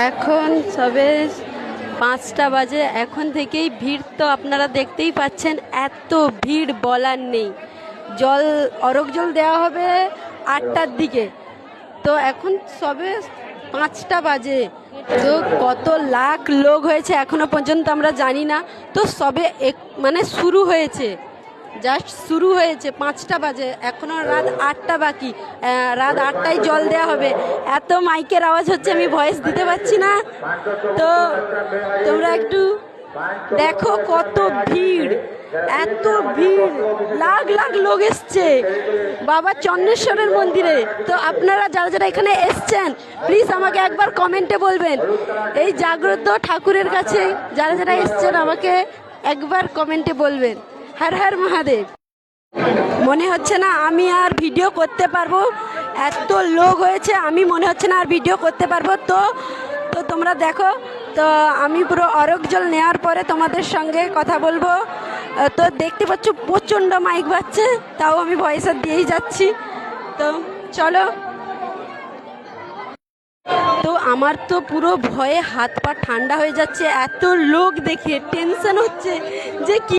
এখন সবে 5টা বাজে। এখন থেকেই ভিড় তো আপনারা দেখতেই পাচ্ছেন, এত ভিড় বলার নেই। অরগ জল দেওয়া হবে 8টার দিকে, তো এখন সবে 5টা বাজে। তো কত লাখ লোক হয়েছে এখনো পর্যন্ত আমরা জানি না। তো সবে মানে শুরু হয়েছে, জাস্ট শুরু হয়েছে। 5টা বাজে, এখনো রাত 8টা বাকি। রাত 8টায় জল দেওয়া হবে। এত মাইকের আওয়াজ হচ্ছে, আমি ভয়েস দিতে পারছি না। তো তোমরা একটু দেখো কত ভিড়, এত ভিড়, লাখ লাখ লোক এসছে বাবা চন্দ্রেশ্বরের মন্দিরে। তো আপনারা যারা যারা এখানে এসছেন, প্লিজ আমাকে একবার কমেন্টে বলবেন। এই জাগ্রত ঠাকুরের কাছে যারা যারা এসছেন আমাকে একবার কমেন্টে বলবেন। হর হর মহাদেব। মনে হচ্ছে না আমি আর ভিডিও করতে পারবো, এত লোক হয়েছে। আমি মনে হচ্ছে না আর ভিডিও করতে পারবো। তো তো তোমরা দেখো। তো আমি পুরো অরগ জল নেওয়ার পরে তোমাদের সঙ্গে কথা বলবো। তো দেখতে পাচ্ছ প্রচণ্ড মাইক বাজছে, তাও আমি ভয়েসে দিয়েই যাচ্ছি। তো চলো। তো আমার তো পুরো ভয়ে হাত পা ঠান্ডা হয়ে যাচ্ছে, এত লোক দেখে টেনশন হচ্ছে যে কি